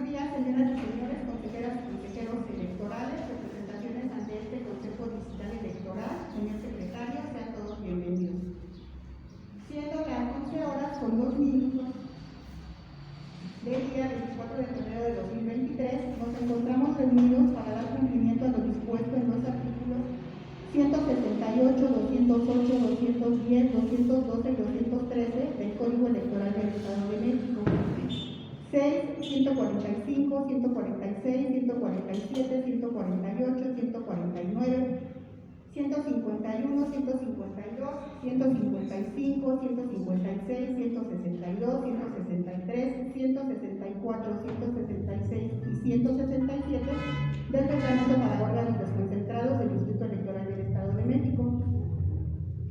días, señoras y señores, consejeras y consejeros electorales, representaciones ante este Consejo Digital Electoral. Señor secretario, sean todos bienvenidos. Siendo las 11 horas con 2 minutos del día 24 de febrero de 2023, nos encontramos reunidos para dar cumplimiento a lo dispuesto en los artículos 168, 208, 210, 212 y 213 del Código Electoral del Estado de México. 6, 145, 146, 147, 148, 149, 151, 152, 155, 156, 162, 163, 164, 166 y 167 del Reglamento para órganos desconcentrados del Instituto Electoral del Estado de México.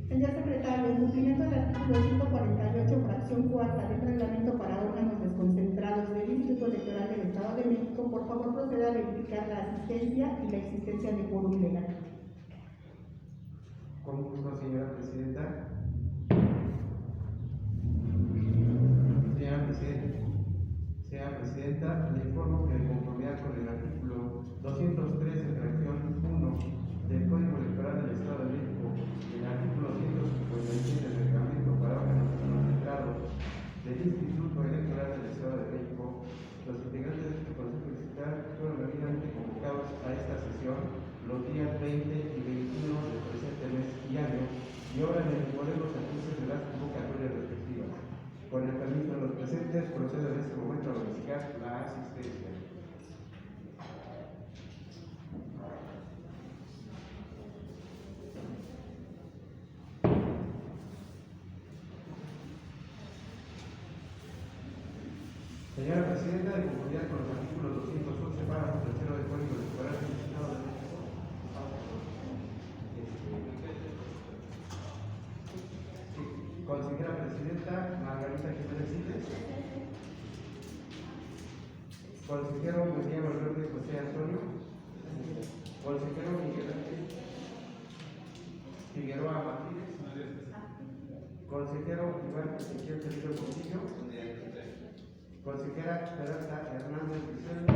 Señor secretario, en cumplimiento del artículo 148, fracción cuarta del Reglamento para órganos desconcentrados del Instituto Electoral del Estado de México, por favor proceda a verificar la asistencia y la existencia de quórum legal. Con gusto, señora presidenta. Señora presidenta, le informo que de conformidad con el artículo 213, fracción 1 del Código Electoral del Estado de México y el artículo 157 del Reglamento para órganos desconcentrados del Instituto Electoral del Estado de México, los integrantes de este Consejo Digital fueron debidamente convocados a esta sesión los días 20 y 21 del presente mes y año y obran en vigor los anuncios de las convocatorias respectivas. Con el permiso de los presentes, procedo en este momento a verificar la asistencia. Señora presidenta, de conformidad con los artículos 211, párrafo tercero del Código Electoral del Estado de México, consejera presidenta Margarita Jiménez Siles, consejero Miguel Valverde José Antonio, consejero Miguel Ángel Figueroa Martínez, consejero Iván Ezequiel Felipe Portillo, consejera Esperanza Hernández Vicente,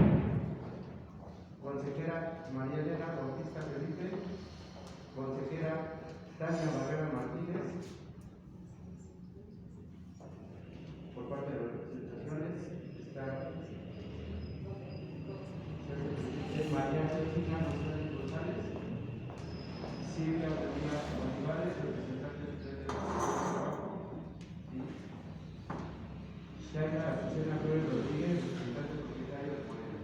consejera María Elena Bautista Felipe, consejera Tania Barrera Martínez. Por parte de las representaciones está María Cristina González, Silvia Bolívar Olivares, representante del trabajo, Shaila Azucena Flores Rodríguez, representante propietario de Morena.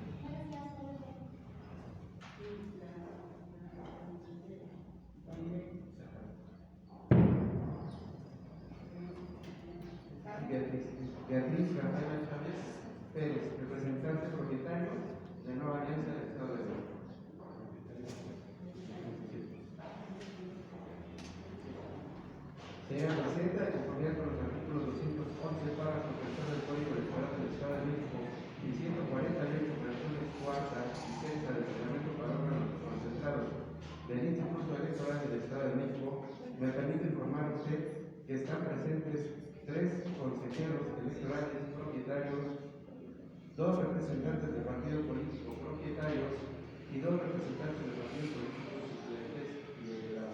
Beatriz García Chávez Pérez, representante propietario de Nueva Alianza del Estado de México. Señora presidenta, de conformidad con los artículos 211, párrafo tercero del Código Electoral del Estado de México y 148, fracciones cuarta y sexta del Reglamento para órganos concentrados del Instituto Electoral del Estado de México, me permite informar a usted que están presentes 3 consejeros electorales propietarios, 2 representantes de partido político propietarios y 2 representantes de partidos políticos suplentes y de la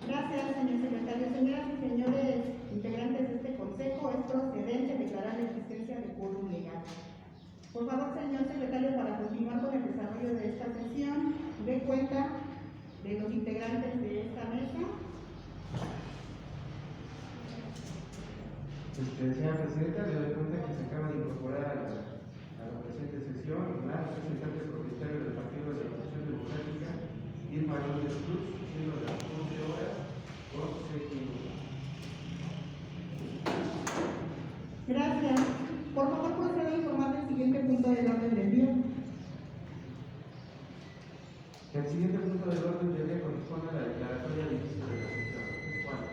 Gracias, señor secretario. Señoras y señores integrantes de este consejo, es procedente declarar la existencia de quórum legal. Por favor, señor secretario, para continuar con el desarrollo de esta sesión, dé cuenta de los integrantes de esta mesa. Señora presidenta, le doy cuenta que se acaba de incorporar a la presente sesión la representante propietaria del Partido de la Revolución Democrática, Irma López Cruz, siendo de las 11 horas con 6 minutos. Gracias. Por favor, proceda a informar del siguiente punto del orden del día. El siguiente punto del orden del día corresponde a la declaratoria de inicio de la sesión. ¿Cuál?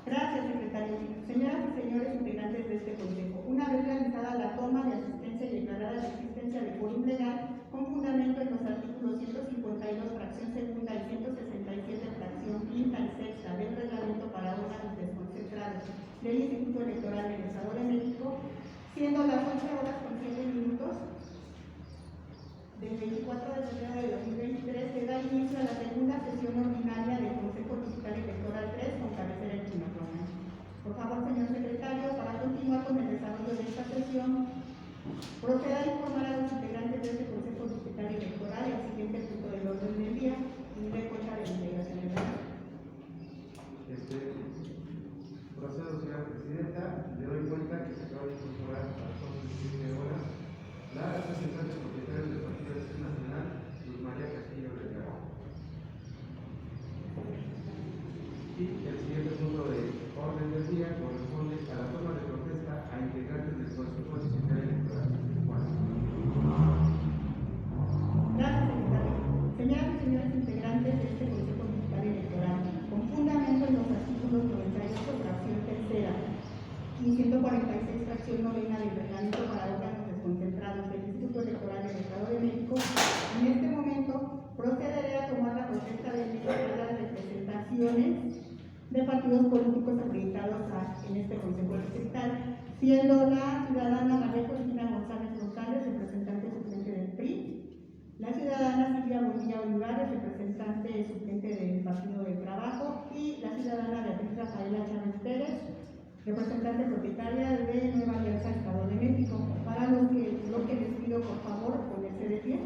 Gracias, secretario. Señoras y señores integrantes de este consejo, una vez realizada la toma de asistencia y declarada la existencia de quórum legal, con fundamento en los artículos 152, fracción segunda y 167, Y el siguiente punto de orden del día corresponde a la toma de protesta a integrantes del Consejo Distrital Electoral. Gracias, secretario. Señoras y señores integrantes de este Consejo Municipal Electoral, con fundamento en los artículos 98, fracción tercera, y 146, fracción novena del reglamento para órganos desconcentrados del Instituto Electoral del Estado de México, en este momento procederé a tomar la protesta de las representaciones de partidos políticos acreditados en este Consejo Distrital, siendo la ciudadana María Cristina González González, representante suplente del PRI, la ciudadana Silvia Bonilla Olivares, representante suplente del Partido del Trabajo, y la ciudadana Beatriz Rafaela Chávez Pérez, representante propietaria de Nueva Alianza Estado de México. Para lo que les pido, por favor, ponerse de pie.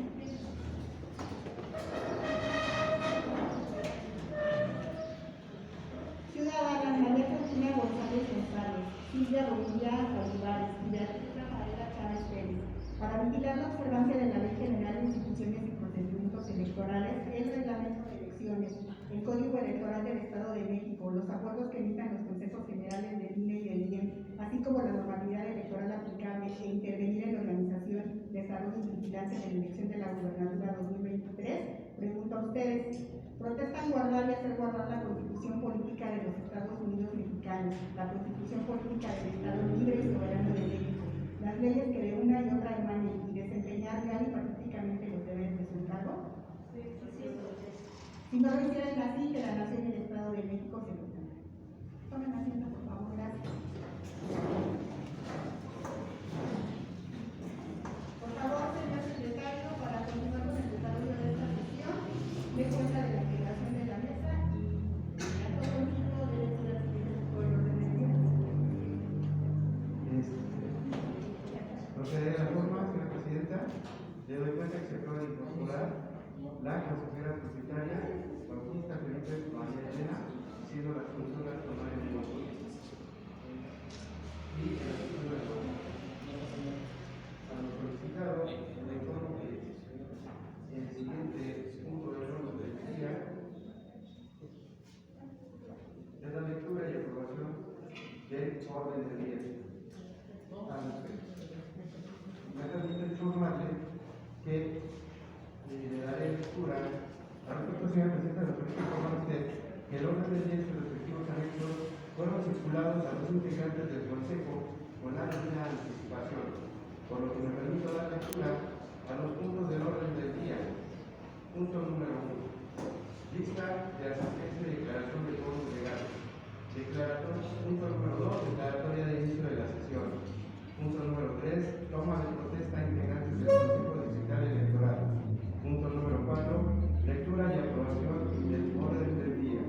Ciudadanas María Cristina González González, Silvia Bonilla Olivares y Beatriz Rafaela Chávez Pérez, para vigilar la observancia de la Ley General de Instituciones y Procedimientos Electorales, el Reglamento de Elecciones, el Código Electoral del Estado de México, los acuerdos que emitan los consejos generales del INE y el IEM, así como la normalidad electoral aplicable, e intervenir en la organización, desarrollo y vigilancia de la elección de la gubernatura 2023, pregunto a ustedes: ¿protestan guardar y hacer guardar la Constitución Política de los Estados Unidos Mexicanos, la Constitución Política del Estado Libre y Soberano de México, las leyes que de una y otra emanen, y desempeñar real y pacíficamente los deberes de su encargo? Si no lo hicieran así, que la Nación y el Estado de México se lo den. Tomen asiento, por favor. Gracias. Por favor, señor secretario, para continuar con el desarrollo de esta sesión, de cuenta de la integración de la mesa y a todo el equipo de lectura por el orden del día. Procederé a la forma, señora presidenta. Le doy cuenta que se puede incorporar la consejera propietaria Bautista Felipe María Elena, siendo las consultas con María Elena. Y en la sesión de a los solicitados, le informo que el siguiente punto de orden del día es la lectura y aprobación del orden del día. Me permite informarle que le daré lectura a respecto, señora presidenta, de lo que informa usted que el orden del día y sus respectivos anexos fueron circulados a los integrantes del Consejo con la debida anticipación, por lo que me permito dar lectura a los puntos del orden del día. Punto número 1. Lista de asistencia y declaración de fondos legales. Punto número 2. Declaratoria de inicio de la sesión. Punto número 3. Toma de protesta a integrantes del Consejo Distrital Electoral. Punto número 4. Lectura y aprobación del orden del día.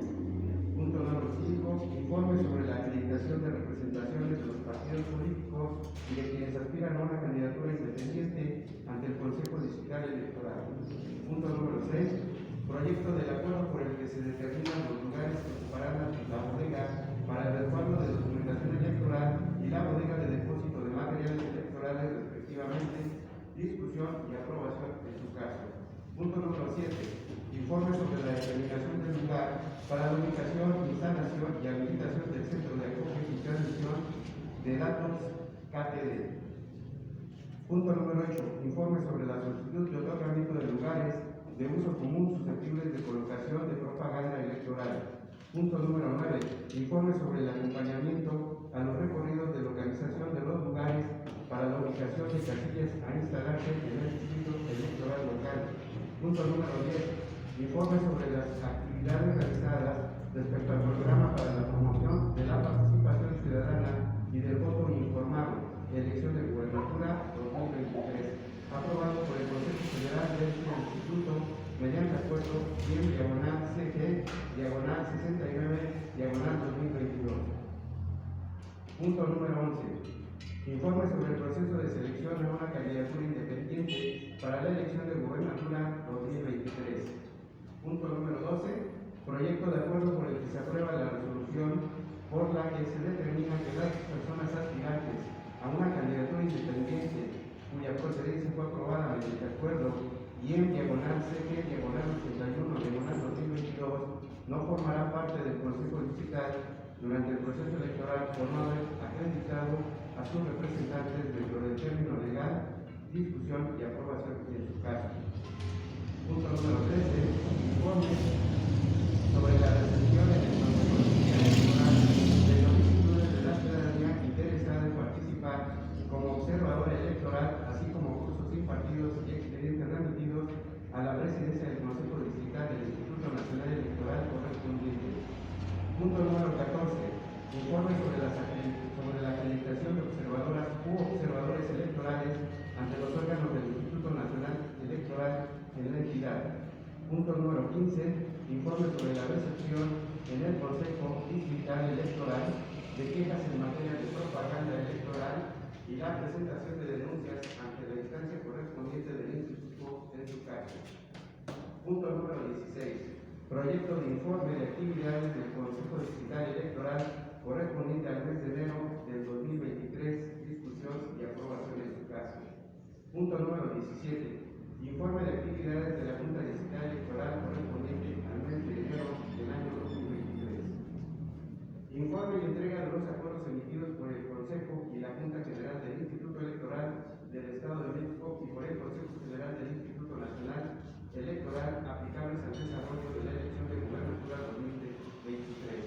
Punto número 5. Informe sobre la acreditación de representaciones de los partidos políticos y de quienes aspiran a una candidatura independiente ante el Consejo Distrital Electoral. Punto número 6. Proyecto del acuerdo por el que se determinan los lugares que ocuparán la bodega para el resguardo de documentación electoral y la bodega de depósito de materiales electorales respectivamente. Discusión y aprobación en su caso. Punto número 7. Informe sobre la determinación del lugar para la ubicación, instalación y habilitación del centro de acopio y transmisión de datos KTD. Punto número 8. Informe sobre la solicitud de otorgamiento de lugares de uso común susceptibles de colocación de propaganda electoral. Punto número 9. Informe sobre el acompañamiento a los recorridos de localización de los lugares para la ubicación de casillas a instalarse en el distrito electoral local. Punto número 10. Informe sobre las actividades realizadas respecto al programa para la promoción de la participación ciudadana y del voto informado, elección de gubernatura 2023, aprobado por el Consejo General del Instituto mediante acuerdo 10/CG/69/2022. Punto número 11. Informe sobre el proceso de selección de una candidatura independiente para la elección de gubernatura 2023. Punto número 12. Proyecto de acuerdo por el que se aprueba la resolución por la que se determina que las personas aspirantes a una candidatura independiente cuya procedencia fue aprobada mediante acuerdo y en /CG/81/2022 no formará parte del Consejo Distrital durante el proceso electoral por no haber acreditado a sus representantes dentro del término legal, discusión y aprobación en su caso. Punto número 13. Informe sobre la recepción en el Consejo Distrital Electoral de solicitudes de la ciudadanía interesada en participar como observador electoral, así como cursos impartidos y expedientes remitidos a la presidencia del Consejo Distrital del Instituto Nacional Electoral correspondiente. Punto número 14. Informe sobre la acreditación de observadoras u observadores electorales ante los órganos del Instituto Nacional Electoral en la entidad. Punto número 15. Informe sobre la recepción en el Consejo Distrital Electoral de quejas en materia de propaganda electoral y la presentación de denuncias ante la instancia correspondiente del Instituto en su caso. Punto número 16. Proyecto de informe de actividades del Consejo Distrital Electoral correspondiente al mes de enero del 2023, discusión y aprobación en su caso. Punto número 17. Informe de actividades de la Junta Distrital Electoral correspondiente al mes de enero del año 2023. Informe y entrega de los acuerdos emitidos por el Consejo y la Junta General del Instituto Electoral del Estado de México y por el Consejo Federal del Instituto Nacional Electoral aplicables al desarrollo de la elección de gubernatura 2023.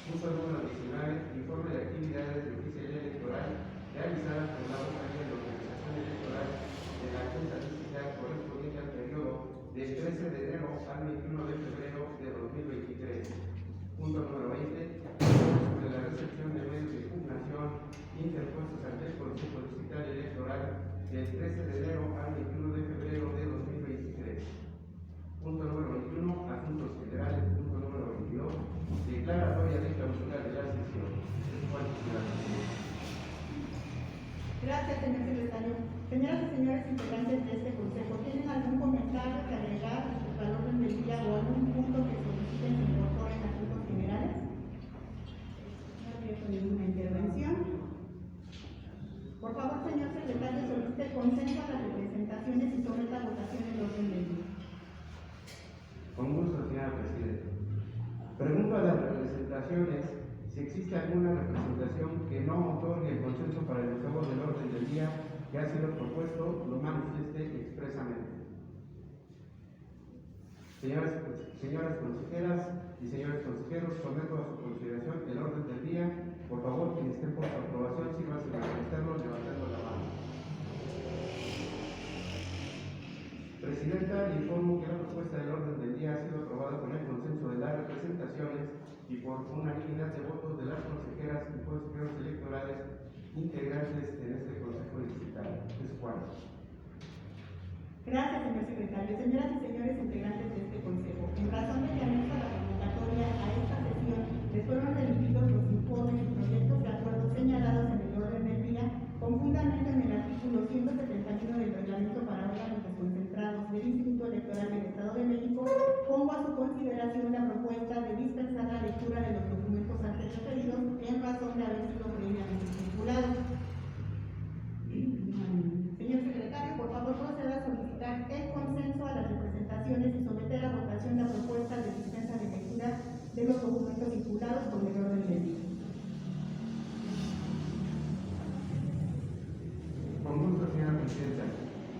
Punto número 19. Informe de actividades de oficialía electoral realizadas por la vocalía de la organización electoral de la Junta Distrital correspondiente al periodo del 13 de enero al 21 de febrero de 2023. Punto número 20. Sobre la recepción de medios de impugnación interpuestos ante el Consejo Distrital Electoral del 13 de enero al 21 de febrero de 2023. Punto número 21. Asuntos generales. Punto número 22. Declaratoria de clausura de la sesión. Gracias, señor secretario. Señoras y señores integrantes de este consejo, ¿tienen algún comentario que agregar respecto al orden del día o algún punto que soliciten se incorpore en asuntos generales? No abierto ninguna intervención. Por favor, señor secretario, solicite consenso a las representaciones y someta a votación el orden del día. Con gusto, señora Presidenta. Pregunto a las representaciones si existe alguna representación que no otorgue el consenso para el uso del orden del día que ha sido propuesto, lo manifieste expresamente. Señoras consejeras y señores consejeros, someto a su consideración el orden del día. Por favor, quien esté por su aprobación, sírvase de manifestarlo levantando la mano. Presidenta, le informo que la propuesta del orden del día ha sido aprobada con el consenso de las representaciones y por unanimidad de votos de las consejeras y consejeros electorales integrantes en este Consejo Distrital. Es cuanto. Gracias, señor secretario. Señoras y señores integrantes de este consejo, en razón de que anexo a la convocatoria a esta sesión les fueron remitidos los informes y proyectos de acuerdo señalados en el orden del día, con fundamento en el artículo 171 del reglamento para órganos desconcentrados del Instituto Electoral del Estado de México, pongo a su consideración la propuesta de dispensar la lectura de los documentos antes referidos en razón de haber sido previamente vinculados. Señor secretario, por favor proceda a solicitar el consenso a las representaciones y someter a votación la propuesta de dispensa de lectura de los documentos vinculados con el orden del día. Con gusto, señora Presidenta.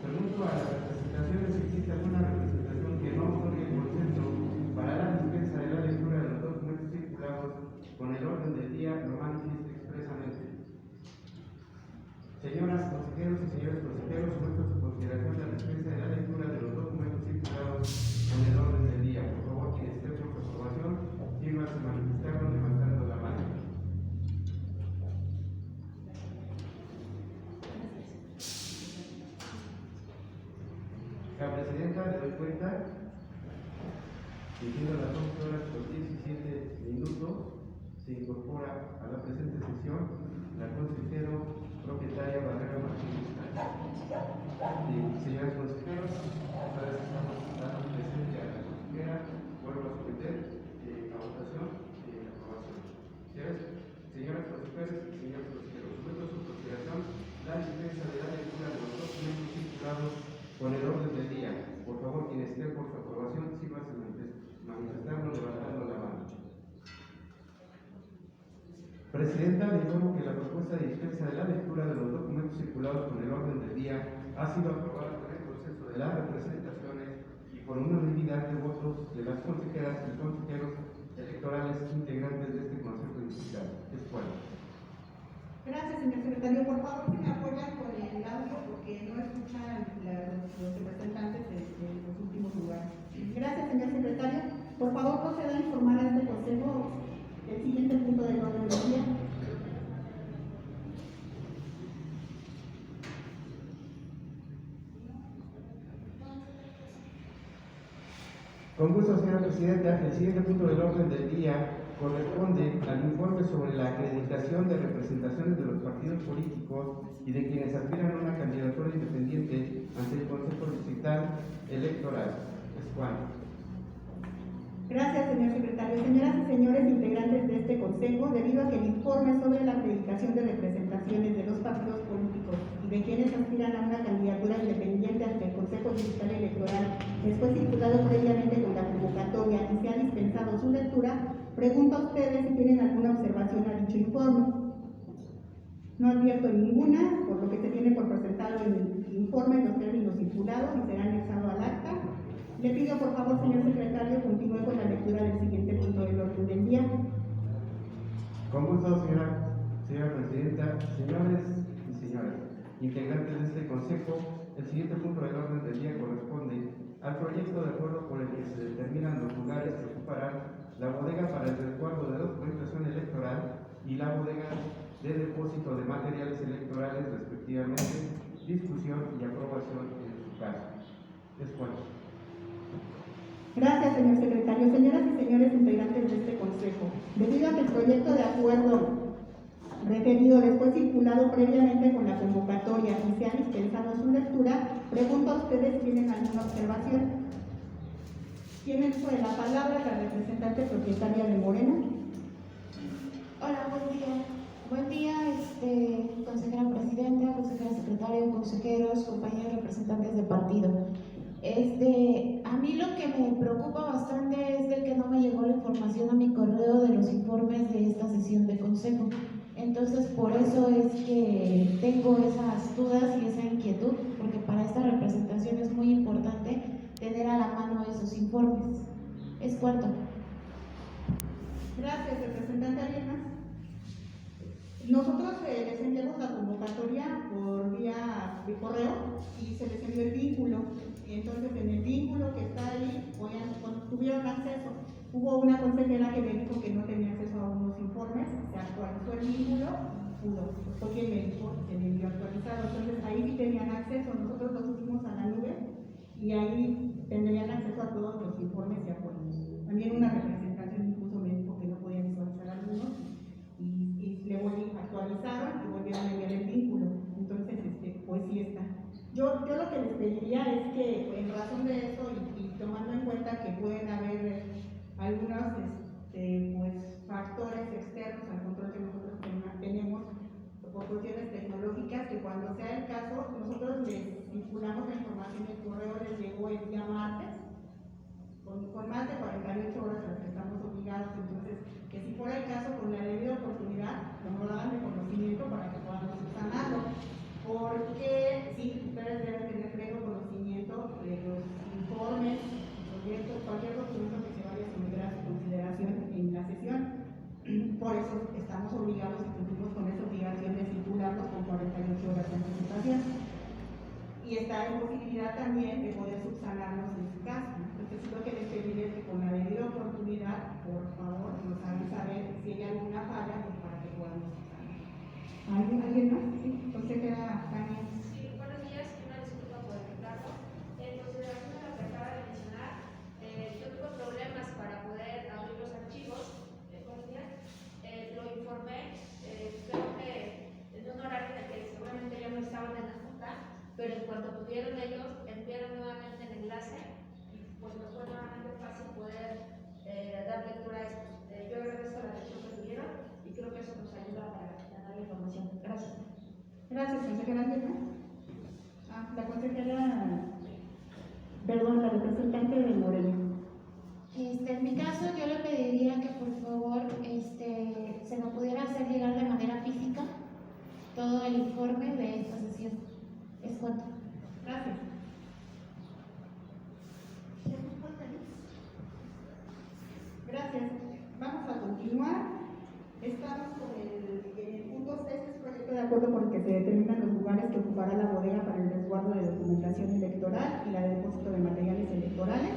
Pregunto a las representaciones si existe alguna representación que no otorgue el consenso para la dispensa de la lectura de los documentos circulados con el orden del día, lo manifieste expresamente. Señoras consejeros y señores consejeros, someto a su consideración la dispensa de la lectura de los documentos circulados con el orden del día. Por favor, quien esté por su aprobación, sírvase a manifestarlo levantando la mano. La Presidenta, le doy cuenta, siendo las 11 horas con 17 minutos, se incorpora a la presente sesión la consejero propietaria Barrera Martínez. Señores consejeros, esta vez estamos dando presencia a la consejera, vuelvo a someter a votación la aprobación. Señoras consejeras y señores consejeros, someto a su consideración la dispensa de la lectura de los documentos circulados con el orden del día. Por favor, quien esté por su aprobación, sírvase a manifestarlo levantando Presidenta, le informo que la propuesta de dispensa de la lectura de los documentos circulados con el orden del día ha sido aprobada por el proceso de las representaciones y por unanimidad de votos de las consejeras y consejeros electorales integrantes de este Consejo Distrital. Es cual. Gracias, señor secretario. Por favor, si me apoyan con el audio porque no escuchan los representantes de los últimos lugares. Gracias, señor secretario. Por favor, proceda a informar a este consejo el siguiente punto del orden del día. Con gusto, señora presidenta. El siguiente punto del orden del día corresponde al informe sobre la acreditación de representaciones de los partidos políticos y de quienes aspiran a una candidatura independiente ante el Consejo Distrital Electoral. Es cual. Gracias, señor secretario. Señoras y señores integrantes de este consejo, debido a que el informe sobre la acreditación de representaciones de los partidos políticos y de quienes aspiran a una candidatura independiente ante el Consejo Distrital Electoral fue circulado previamente con la convocatoria y se ha dispensado su lectura, pregunto a ustedes si tienen alguna observación a dicho informe. No advierto ninguna, por lo que se tiene por presentado el informe en los términos circulados y será anexado al acta. Le pido por favor, señor secretario, continúe con la lectura del siguiente punto del orden del día. Con gusto, señora presidenta, señores y señoras integrantes de este consejo, el siguiente punto del orden del día corresponde al proyecto de acuerdo por el que se determinan los lugares que ocuparán la bodega para el resguardo de documentación electoral y la bodega de depósito de materiales electorales, respectivamente, discusión y aprobación en su caso. Es cuanto. Gracias, señor secretario. Señoras y señores integrantes de este consejo, debido a que el proyecto de acuerdo referido fue circulado previamente con la convocatoria y se ha dispensado su lectura, pregunto a ustedes si tienen alguna observación. Tiene uso de la palabra la representante propietaria de Morena. Hola, buen día. Buen día, consejera presidenta, consejera secretaria, consejeros, compañeros representantes de partido. A mí lo que me preocupa bastante es de que no me llegó la información a mi correo de los informes de esta sesión de consejo. Entonces, por eso es que tengo esas dudas y esa inquietud, porque para esta representación es muy importante tener a la mano esos informes. Es cuarto. Gracias, representante. ¿Alguien más? Nosotros les enviamos la convocatoria por vía de correo y se les envió el vínculo. Entonces, en el vínculo que está ahí, tuvieron acceso. Hubo una consejera que me dijo que no tenía acceso a unos informes, se actualizó el vínculo, fue quien me dijo que se me envió actualizado. Entonces, ahí sí tenían acceso. Nosotros los subimos a la nube y ahí tendrían acceso a todos los informes y acuerdos. También una representación incluso me dijo que no podía visualizar algunos y le actualizaron y volvieron a enviar el vínculo. Entonces, pues sí está. Yo lo que les pediría es que, en razón de eso y tomando en cuenta que pueden haber algunos pues, factores externos al control que nosotros tenemos por cuestiones tecnológicas, que cuando sea el caso, nosotros les vinculamos la información, el correo les llegó el día martes, con más de 48 horas a las que estamos obligados. Entonces, que si fuera el caso, con la debida oportunidad, nos lo hagan de conocimiento para que podamos subsanarlo. Porque sí, ustedes deben tener pleno conocimiento de los informes, proyectos, cualquier documento que se vaya a someter a su consideración en la sesión. Por eso estamos obligados y cumplimos con esa obligación de circularlos con 48 horas de anticipación. Y está en posibilidad también de poder subsanarnos en su caso. Entonces, lo que les pediré es que con la debida oportunidad, por favor, nos hagan saber si hay alguna falla, pues para que podamos subsanar. ¿Alguien más? Sí, consejera Tania. Sí, buenos días, una disculpa por el retardo. En consideración de lo que acaba de mencionar, yo tuve problemas para poder abrir los archivos. Buenos días. Lo informé, creo que en un horario en el que seguramente ya no estaban en la junta, pero en cuanto pudieron ellos, enviaron nuevamente el enlace y pues nos fue nuevamente fácil poder dar lectura a esto. Yo agradezco la atención que tuvieron y creo que eso nos ayuda para ganar la información. Gracias. Gracias, consejera. La consejera, perdón, la representante de Morena. En mi caso, yo le pediría que por favor se me pudiera hacer llegar de manera física todo el informe de esta sesión. Es cuanto. Gracias. Gracias. Vamos a continuar. Estamos con el punto 6, es proyecto de acuerdo por el que se determinan los lugares que ocupará la bodega para el resguardo de documentación electoral y la de depósito de materiales electorales.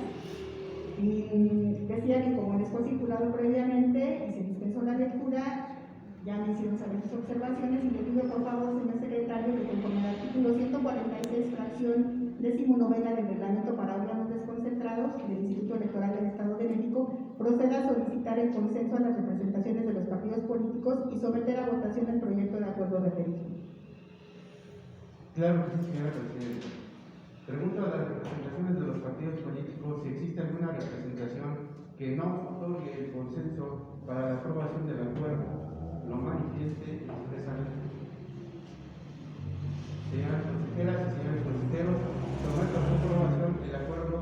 Y decía que como les fue circulado previamente y se dispensó la lectura, ya me hicieron saber sus observaciones y le pido por favor, señor secretario, que conforme al artículo 146, fracción 19 del reglamento para órganos desconcentrados del Instituto Electoral del Estado de México, proceda a solicitar el consenso a las representaciones de los partidos políticos y someter a votación el proyecto de acuerdo referido. Claro que sí, señora presidenta. Pregunto a las representaciones de los partidos políticos si existe alguna representación que no otorgue el consenso para la aprobación del acuerdo, lo manifieste expresamente. Señoras consejeras y señores consejeros, someto a su aprobación el acuerdo.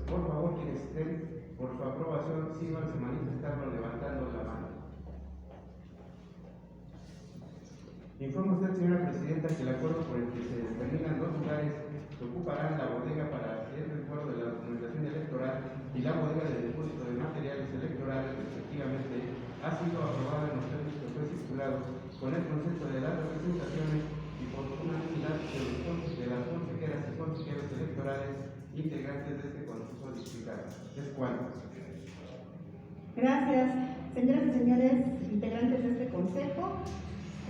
Por favor, quienes estén por su aprobación, síganse manifestarlo levantando la mano. Informa usted, señora presidenta, que el acuerdo por el que se determinan los lugares que ocuparán la bodega para el resguardo de la documentación electoral y la bodega de depósito de materiales electorales, respectivamente, ha sido aprobado en los términos que fue circulado con el consenso de las representaciones y por unanimidad de las consejeras y consejeros electorales integrantes de este consejo distrital. Es cuanto. Gracias. Señoras y señores integrantes de este consejo,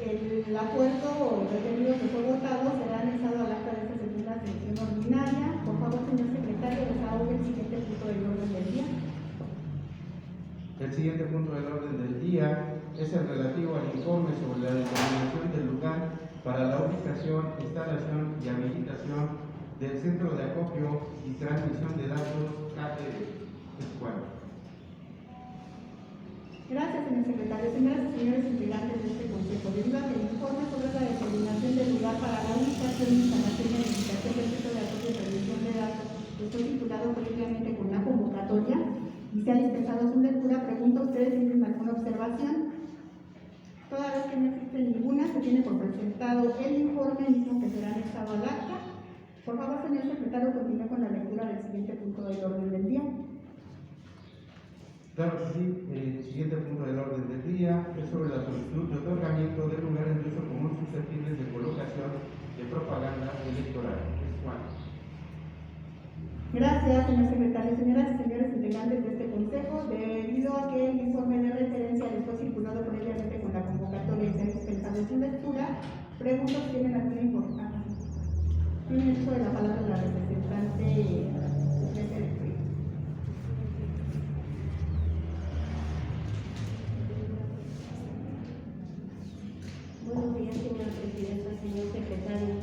el acuerdo referido que fue votado será anexado al acta de esta segunda sesión ordinaria. Por favor, señor secretario, desahogue el siguiente punto del orden del día. El siguiente punto del orden del día es el relativo al informe sobre la determinación del lugar para la ubicación, instalación y habilitación del centro de acopio y transmisión de datos KTD. Es cuanto. Gracias, señor secretario. Señoras y señores integrantes de este consejo, debido a que el informe sobre la determinación del lugar para la ubicación, instalación y habilitación del centro de acopio y transmisión de datos fue titulado previamente con la convocatoria y se ha dispensado su lectura, pregunto a ustedes si tienen alguna observación. Toda vez que no existe ninguna, se tiene por presentado el informe mismo que será anexado al acta. Por favor, señor secretario, continúe con la lectura del siguiente punto del orden del día. Claro que sí, el siguiente punto del orden del día es sobre la solicitud de otorgamiento de lugares de uso común susceptibles de colocación de propaganda electoral. Es cuanto. Gracias, señor secretario. Señoras y señores integrantes de este consejo, debido a que el informe de referencia les fue circulado previamente con la convocatoria y se ha dispensado su lectura, pregunto si tienen alguna importancia. Tiene uso de la palabra la representante suplente. Buenos días, señora presidenta, señor secretario,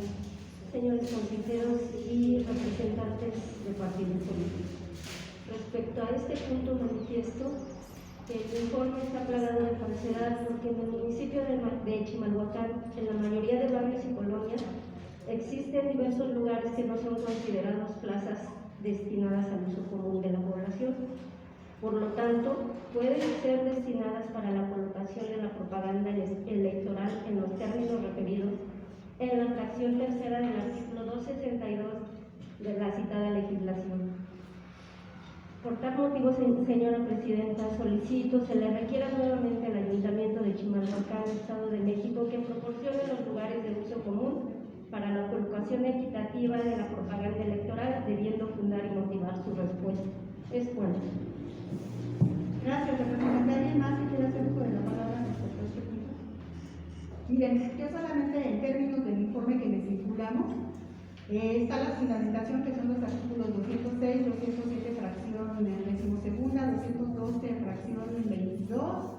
señores consejeros y representantes de partidos políticos. Respecto a este punto manifiesto, el informe está plagado de falsedad porque en el municipio de Chimalhuacán, en la mayoría de barrios y colonias, existen diversos lugares que no son considerados plazas destinadas al uso común de la población. Por lo tanto, pueden ser destinadas para la colocación de la propaganda electoral en los términos referidos en la fracción tercera del artículo 262 de la citada legislación. Por tal motivo, señora presidenta, solicito se le requiera nuevamente al Ayuntamiento de Chimalhuacán, Estado de México, que proporcione los lugares de uso común para la colocación equitativa de la propaganda electoral, debiendo fundar y motivar su respuesta. Es cuanto. Gracias, representante. ¿Alguien más que quiera hacer uso de la palabra respecto a este punto? Miren, yo solamente en términos del informe que les circulamos, está la fundamentación que son los artículos 206, 207 fracción 12segunda, 212 fracción 22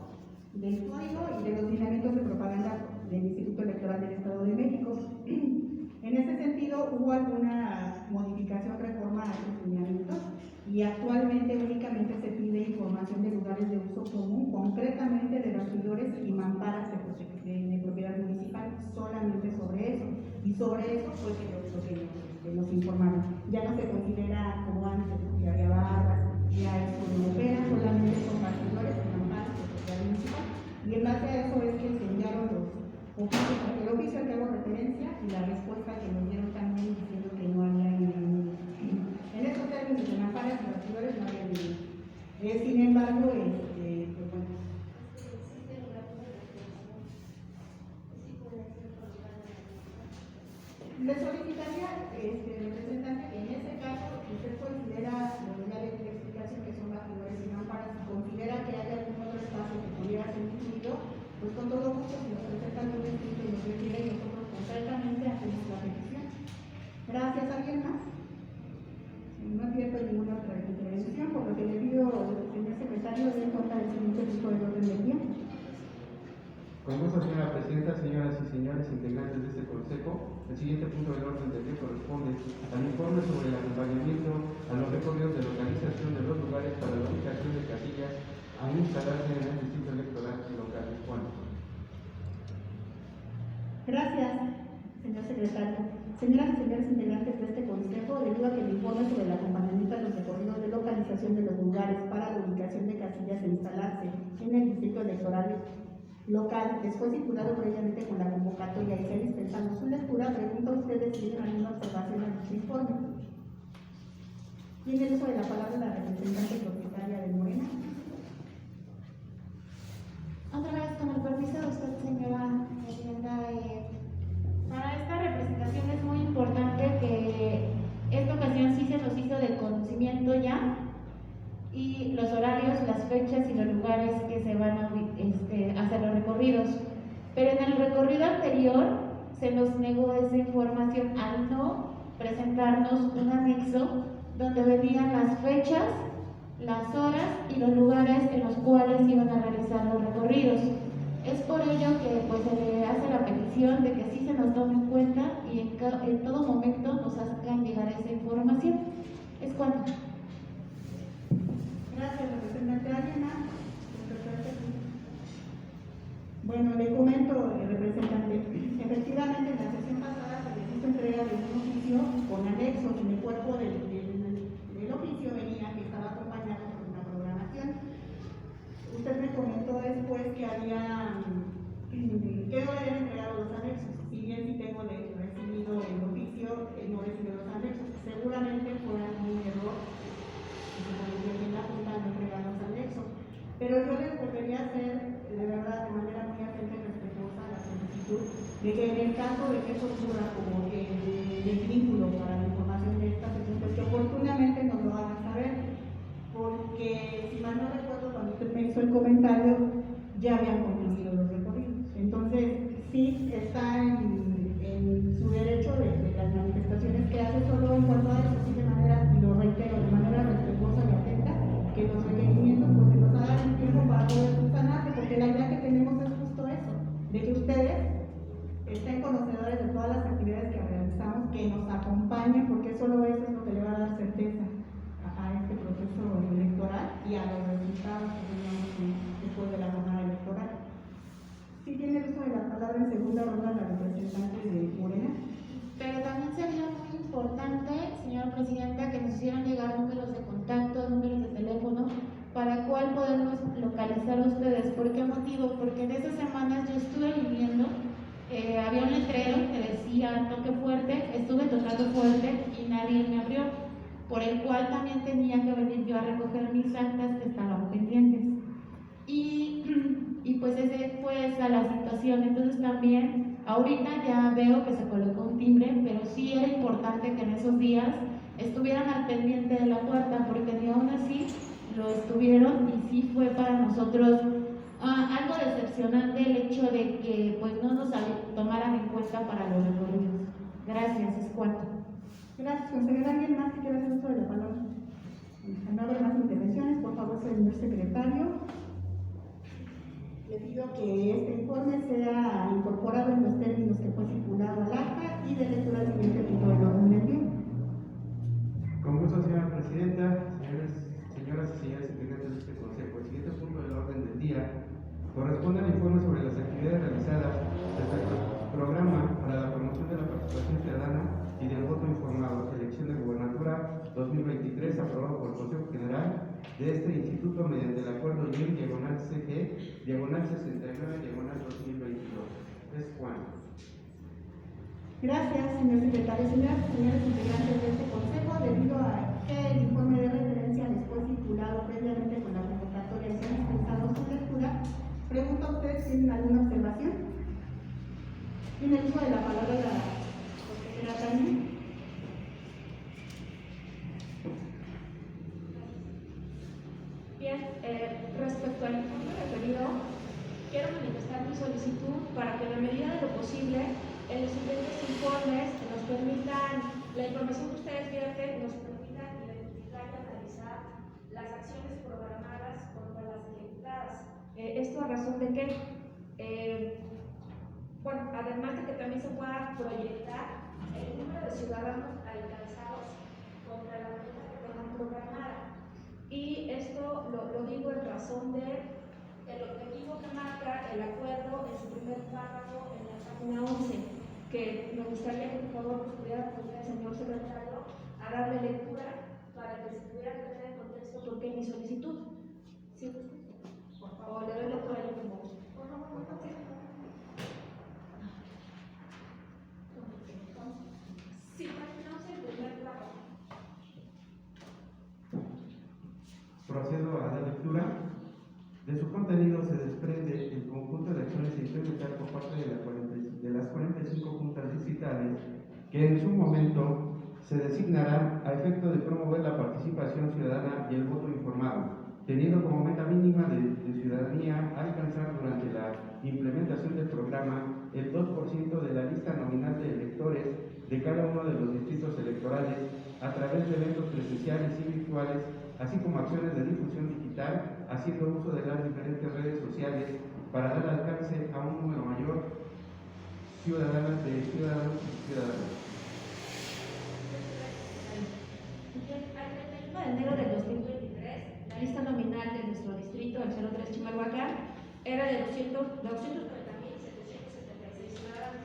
del Código y de los lineamientos de propaganda del Instituto Electoral del Estado de México. En ese sentido, hubo alguna modificación, reforma a estos lineamientos y actualmente únicamente se pide información de lugares de uso común, concretamente de bastidores y mamparas de propiedad municipal, solamente sobre eso. Y sobre eso fue que nos informaron. Ya no se considera como antes, que había barras, ya eso no opera, solamente son bastidores y mamparas de propiedad municipal. y la respuesta que nos dieron también diciendo que no había ningún, en estos términos de mamparas y bastidores no había ningún. Sin embargo, pues bueno. Le solicitaría, representante, que en ese caso usted considera, lo ya le di la explicación que son bastidores y mamparas, si considera que hay algún otro espacio que pudiera ser incluido, pues con todo gusto si nos presentan un escrito y nos refiere y nosotros concretamente hacemos la petición. Gracias. ¿Alguien más? No advierto ninguna otra intervención, por lo que le pido al señor secretario de cuenta del siguiente punto del orden del día. Con gusto, señora presidenta, señoras y señores integrantes de este consejo, el siguiente punto del orden del día corresponde al informe sobre el acompañamiento a los recorridos de localización de los lugares para la ubicación de casillas a instalarse en el distrito electoral local de Juan. Gracias, señor secretario. Señoras y señores integrantes de este consejo, debido a que el informe sobre el acompañamiento a los recorridos de localización de los lugares para la ubicación de casillas a instalarse en el distrito electoral local, después circulado previamente con la convocatoria y se dispensando su lectura, pregunto a ustedes si tienen alguna observación a este informe. Tiene el uso de la palabra la representante propietaria de Morena. Otra vez, con el permiso de usted, señora presidenta, para esta representación es muy importante que esta ocasión sí se nos hizo de conocimiento ya, y los horarios, las fechas y los lugares que se van a hacer los recorridos. Pero en el recorrido anterior se nos negó esa información al no presentarnos un anexo donde venían las fechas, las horas y los lugares en los cuales iban a realizar los recorridos. Es por ello que pues, se le hace la petición de que sí se nos tome en cuenta y en todo momento nos hagan llegar esa información. Es cuanto. Gracias, representante. ¿Alguien más? Bueno, le comento, representante, efectivamente en la sesión pasada se les hizo entrega de un oficio con anexos. En el cuerpo del oficio venía que estaba acompañado por una programación. Usted me comentó después que había, que no le habían entregado los anexos. Si bien sí tengo recibido el oficio, no recibido los anexos. Seguramente fue algún error. En la Junta no entregan los anexos, pero yo les volvería a hacer de verdad de manera muy atenta y respetuosa la solicitud de que en el caso de que eso ocurra como que el vínculo para la información de esta sesión, pues que oportunamente nos lo hagan saber, porque si mal no recuerdo cuando usted me hizo el comentario ya habían concluido los recorridos, entonces sí está en su derecho de las manifestaciones que hace, solo en cuanto a eso, sí de manera, y lo reitero, de manera respetuosa y atenta, que los requerimientos pues se nos hagan el tiempo para poder subsanarse, porque la idea que tenemos es justo eso, de que ustedes estén conocedores de todas las actividades que realizamos, que nos acompañen, porque solo eso es lo que le va a dar certeza a este proceso electoral y a los resultados que tengamos después de la jornada electoral. Sí tiene el uso de la palabra en segunda ronda la representante de Morena. Pero también sería muy importante, señora presidenta, que nos hicieran llegar números de contacto, números de teléfono, para cuál podernos localizar a ustedes. ¿Por qué motivo? Porque en esas semanas yo estuve viviendo, había un letrero que decía toque fuerte, estuve tocando fuerte y nadie me abrió, por el cual también tenía que venir yo a recoger mis actas que estaban pendientes. Y pues esa fue esa la situación. Entonces también ahorita ya veo que se colocó un timbre, pero sí era importante que en esos días estuvieran al pendiente de la puerta, porque ni aún así lo estuvieron, y sí fue para nosotros algo decepcionante el hecho de que pues no nos tomaran en cuenta para los recorridos. Gracias, es cuanto. Gracias, consejera. ¿Alguien más que quiera hacer uso de la palabra? No habrá más intervenciones, por favor, señor secretario. Le pido que este informe sea incorporado en los términos que fue circulado al acta y de lectura al siguiente punto del orden del día. Con gusto, señora presidenta, señoras y señores integrantes de este consejo. El siguiente punto del orden del día corresponde al informe sobre las actividades realizadas respecto al programa para la promoción de la participación ciudadana y del voto informado, elección de gubernatura 2023, aprobado por el Consejo General de este instituto mediante el acuerdo YIN/CG/69/2022. Es Juan. Gracias, señor secretario. Señores integrantes de este consejo, debido a que el informe de referencia después circulado previamente con la convocatoria se ha dispensado su lectura, pregunto a ustedes si tienen alguna observación. Tiene el uso de la palabra la consejera Tania. Bien, respecto al informe referido, quiero manifestar mi solicitud para que en la medida de lo posible en los siguientes informes nos permitan, la información que ustedes vierten nos permitan identificar y analizar las acciones programadas contra las ejecutadas. ¿Esto a razón de qué? Bueno, además de que también se pueda proyectar el número de ciudadanos alcanzados contra la meta que tengan programada. Y esto lo digo en razón de el objetivo que marca el acuerdo en su primer párrafo en la página 11, que me gustaría que por favor nos pudiera apoyar el señor secretario a darle lectura para que se pudiera tener en contexto por qué mi solicitud. ¿Sí? Por favor, le doy lectura yo como gusto. Por favor, por favor. Sí, página 11, el primer párrafo. Procedo a la lectura. De su contenido se desprende el conjunto de acciones a implementar por parte de las 45 juntas distritales que en su momento se designarán a efecto de promover la participación ciudadana y el voto informado, teniendo como meta mínima de ciudadanía alcanzar durante la implementación del programa el 2% de la lista nominal de electores de cada uno de los distritos electorales a través de eventos presenciales y virtuales, así como acciones de difusión digital, haciendo uso de las diferentes redes sociales para dar alcance a un número mayor de ciudadanos y ciudadanos. Al 31 de enero del 2023, la lista nominal de nuestro distrito, el 03 Chimalhuacán, era de 240.776 ciudadanos,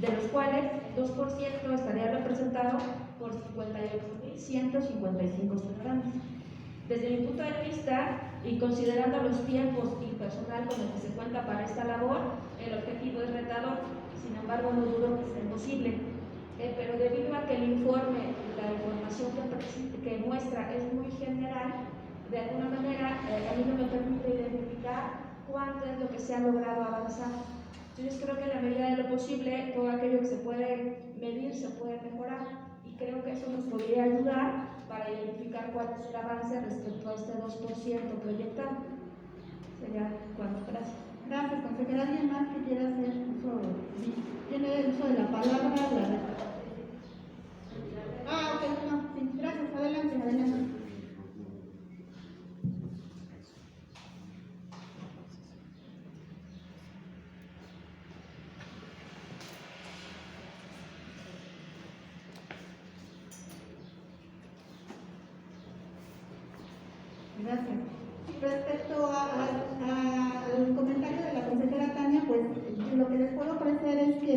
de los cuales 2% estaría representado por 58.155 ciudadanos. Desde mi punto de vista, y considerando los tiempos y personal con el que se cuenta para esta labor, el objetivo es retador, sin embargo no dudo que sea posible. Pero debido a que el informe, la información que muestra es muy general, de alguna manera a mí no me permite identificar cuánto es lo que se ha logrado avanzar. Entonces creo que en la medida de lo posible, todo aquello que se puede medir se puede mejorar, y creo que eso nos podría ayudar para identificar cuál es el avance respecto a este 2% proyectado. Sería cuanto. Gracias. Gracias, consejera. ¿Alguien más que quiera hacer uso? Sí. ¿Tiene el uso de la palabra? Ok, no, sí, gracias. Adelante, adelante. Gracias. Respecto al comentario de la consejera Tania, pues lo que les puedo ofrecer es que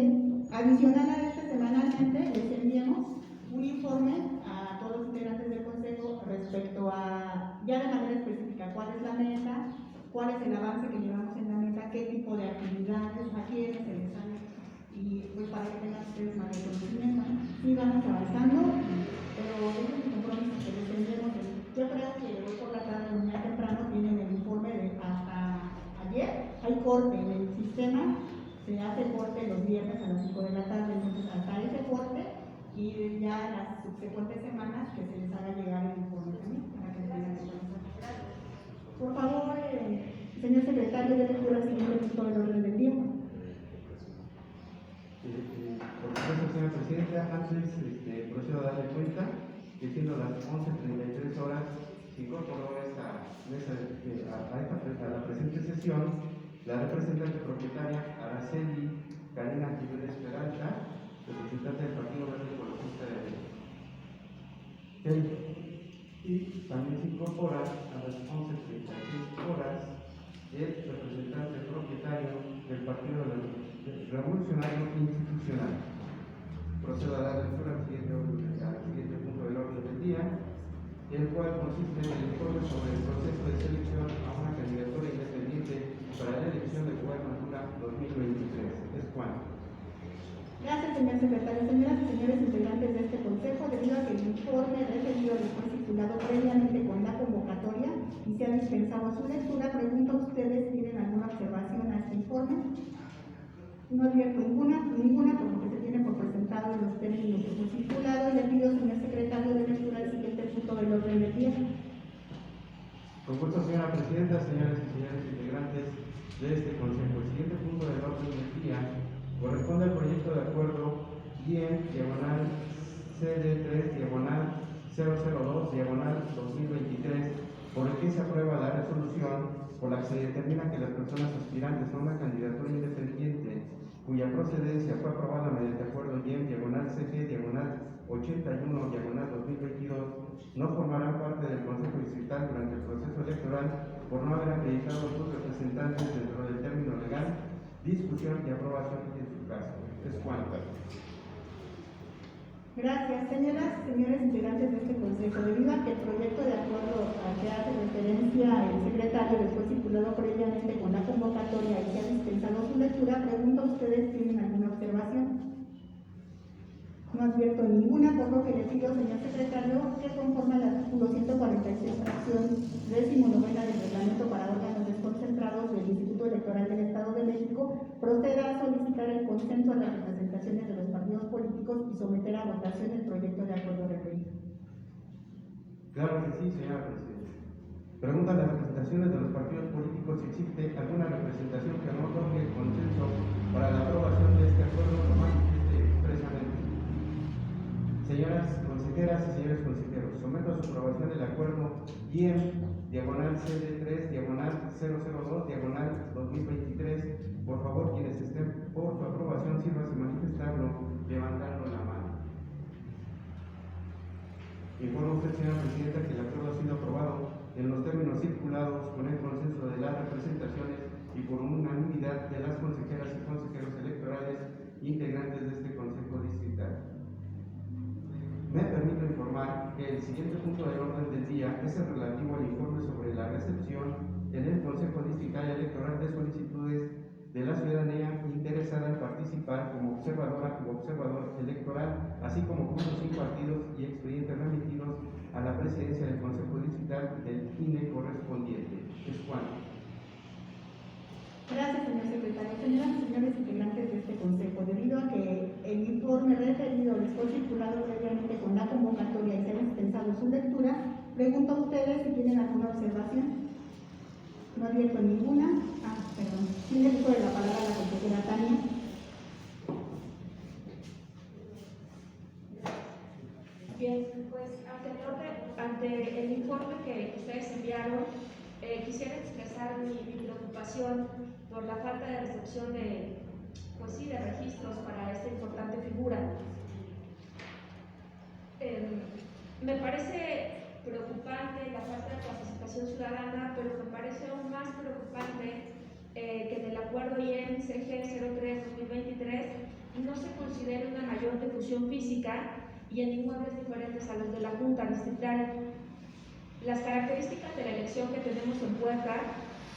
adicional a este semanalmente les enviemos un informe a todos los integrantes del consejo respecto a, ya de manera específica, cuál es la meta, cuál es el avance que llevamos en la meta, qué tipo de actividades, a quiénes se les han, y pues para que tengan ustedes más conocimiento. Sí vamos avanzando, pero ese es el compromiso que les enviemos. Yo creo que hoy por la tarde, mañana temprano, tienen el informe de hasta ayer. Hay corte en el sistema, se hace corte los viernes a las 5 de la tarde, entonces hasta ese corte y ya las subsecuentes semanas que se les haga llegar el informe también para que tengan el información. Por favor, señor secretario, de lectura al siguiente punto del orden del día. Por supuesto, señora presidenta, antes procedo a darle cuenta que siendo las 11:33 horas se incorporó a la presente sesión la representante propietaria Araceli Karina Jiménez Peralta, representante del Partido Verde Ecologista de y también se incorpora a las 11:36 horas el representante propietario del Partido Revolucionario Institucional. Procedo a dar lectura al siguiente punto del orden del día, el cual consiste en el informe sobre el proceso de selección a una candidatura independiente para la elección de Gubernatura 2023. Es Juan. Gracias, señor secretario. Señoras y señores integrantes de este consejo, debido a que el informe referido les fue circulado previamente con la convocatoria y se ha dispensado su lectura, pregunto a ustedes si tienen alguna observación a este informe. No advierto ninguna, por lo que se tiene por presentado en los términos que fue circulado, y le pido, señor secretario, de lectura el siguiente punto del orden del día. Con gusto, señora presidenta, señores y señores integrantes de este consejo. El siguiente punto del orden del día corresponde al proyecto de acuerdo IEM/CD3/002/2023, por el que se aprueba la resolución por la que se determina que las personas aspirantes a una candidatura independiente cuya procedencia fue aprobada mediante acuerdo IEM/CG/81/2022 no formarán parte del Consejo Distrital durante el proceso electoral por no haber acreditado sus representantes dentro del término legal, discusión y aprobación en su caso. Es cuanto. Gracias, señoras y señores integrantes de este consejo. Debido a que el proyecto de acuerdo al que hace referencia el secretario les fue circulado previamente con la convocatoria y se ha dispensado su lectura, pregunto a ustedes si tienen alguna observación. No advierto ninguna, por lo que le pido, señor secretario, que conforme al artículo 146, fracción 19ª del reglamento para órganos desconcentrados del Instituto Electoral del Estado de México, proceda a solicitar el consenso a las representaciones de los partidos políticos y someter a votación el proyecto de acuerdo referido. Claro que sí, señora presidenta. Pregunta a las representaciones de los partidos políticos si existe alguna representación que no otorgue el consenso para la aprobación de este acuerdo, lo manifieste expresamente. Señoras consejeras y señores consejeros, someto a su aprobación el acuerdo IEM/CD3/002/2023. Por favor, quienes estén por su aprobación, sírvase manifestarlo levantando la mano. Informa usted, señora presidenta, que el acuerdo ha sido aprobado en los términos circulados con el consenso de las representaciones y por unanimidad de las consejeras y consejeros electorales integrantes de este Consejo Distrital. Me permito informar que el siguiente punto del orden del día es el relativo al informe sobre la recepción en el Consejo Distrital Electoral de solicitudes de la ciudadanía interesada en participar como observadora u observador electoral, así como puntos sin partidos y expedientes remitidos a la presidencia del Consejo Distrital del INE correspondiente. Es cuanto. Gracias, señor secretario. Señoras y señores integrantes de este consejo, debido a que el informe referido les fue circulado previamente con la convocatoria y se ha dispensado su lectura, pregunto a ustedes si tienen alguna observación. No advierto ninguna. Perdón. Tiene uso de la palabra la consejera Tania. Bien, pues ante el informe que ustedes enviaron, quisiera expresar mi preocupación por la falta de recepción de registros para esta importante figura. Me parece preocupante la falta de participación ciudadana, pero me parece aún más preocupante que en el acuerdo IEM/CG/03/2023 no se considere una mayor difusión física y en inmuebles diferentes a los de la Junta Distrital. Las características de la elección que tenemos en Puebla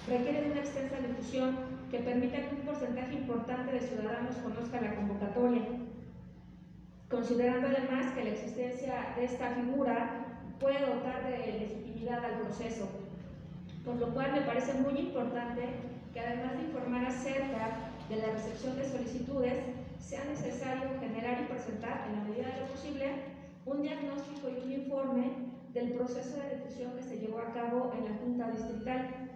requieren una extensa difusión que permita que un porcentaje importante de ciudadanos conozca la convocatoria, considerando además que la existencia de esta figura puede dotar de legitimidad al proceso, por lo cual me parece muy importante que además de informar acerca de la recepción de solicitudes, sea necesario generar y presentar, en la medida de lo posible, un diagnóstico y un informe del proceso de difusión que se llevó a cabo en la Junta Distrital,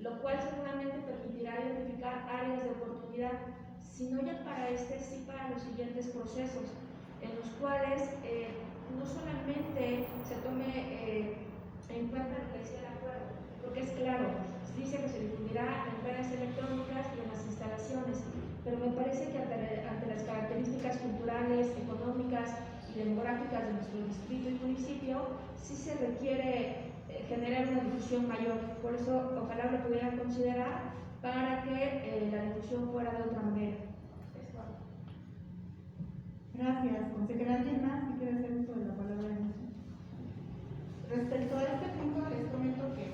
lo cual seguramente permitirá identificar áreas de oportunidad, si no ya para este, sí para los siguientes procesos, en los cuales no solamente se tome en cuenta lo que dice el acuerdo, porque es claro, dice que se difundirá en redes electrónicas y en las instalaciones, pero me parece que ante las características culturales, económicas y demográficas de nuestro distrito y municipio, sí se requiere generar una difusión mayor. Por eso, ojalá lo pudieran considerar para que la difusión fuera de otra manera. Gracias, consejera. ¿Alguien más que quiere hacer uso de la palabra? Respecto a este punto, les comento que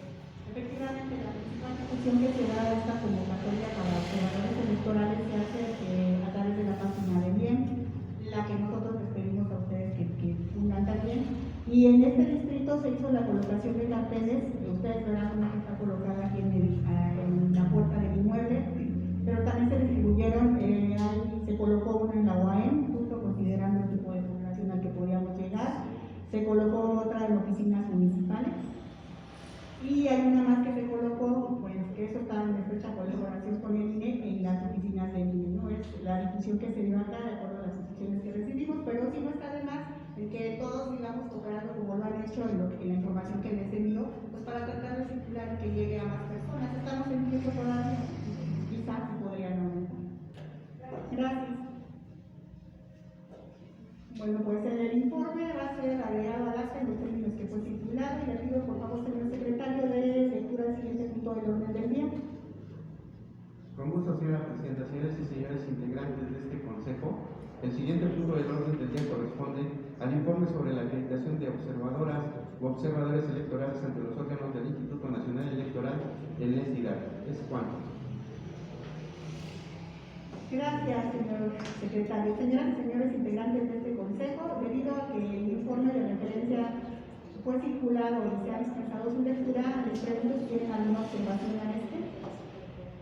efectivamente la principal difusión que se da a esta convocatoria para observadores electorales se hace a través de la página de IEM. la que nosotros les pedimos a ustedes que fundan también. Y en este distrito se hizo la colocación de carteles, ustedes verán una que está colocada aquí en la puerta del inmueble, pero también se distribuyeron, se colocó una en la UAM, justo considerando el tipo de población al que podíamos llegar, se colocó otra en oficinas municipales, y hay una más que se colocó, pues que eso está en estrecha colaboración con el INE en las oficinas del INE, ¿no? Es la difusión que se dio acá de acuerdo a las instrucciones que recibimos, pero sí no está de más el que todos sigamos cooperando como lo han hecho en la información que les envío, pues para tratar de circular y que llegue a más personas. Estamos en tiempo todavía, quizás podrían aumentar. Gracias. Bueno, pues el informe va a ser agregado al acta en los términos que fue circulado y le pido por favor, señor secretario, de lectura al siguiente punto del orden del día. Con gusto, señora presidenta, señores y señores integrantes de este consejo, el siguiente punto del orden del día corresponde al informe sobre la acreditación de observadoras o observadores electorales ante los órganos del Instituto Nacional Electoral en la entidad. Es cuanto. Gracias, señor secretario. Señoras y señores integrantes de este consejo, debido a que el informe de referencia fue circulado y se ha dispensado su lectura, les pregunto si tienen alguna observación a este.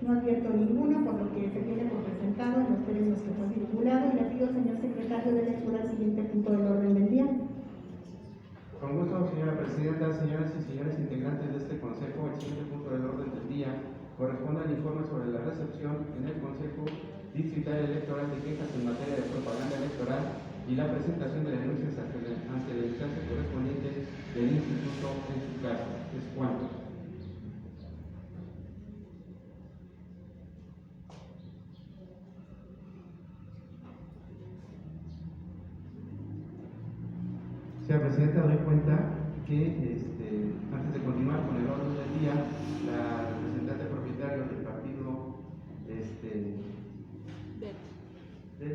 No advierto ninguna, por lo que se tiene por presentado en los términos que fue circulado, y le pido, señor secretario, de lectura al siguiente punto del orden del día. Con gusto, señora presidenta, señoras y señores integrantes de este consejo, el siguiente punto del orden del día corresponde al informe sobre la recepción en el Consejo Distrital Electoral de quejas en materia de propaganda electoral y la presentación de denuncias ante la instancia correspondiente del Instituto en su caso. Es cuanto. Señora Presidenta, doy cuenta que antes de continuar con el orden del día, la representante propietaria del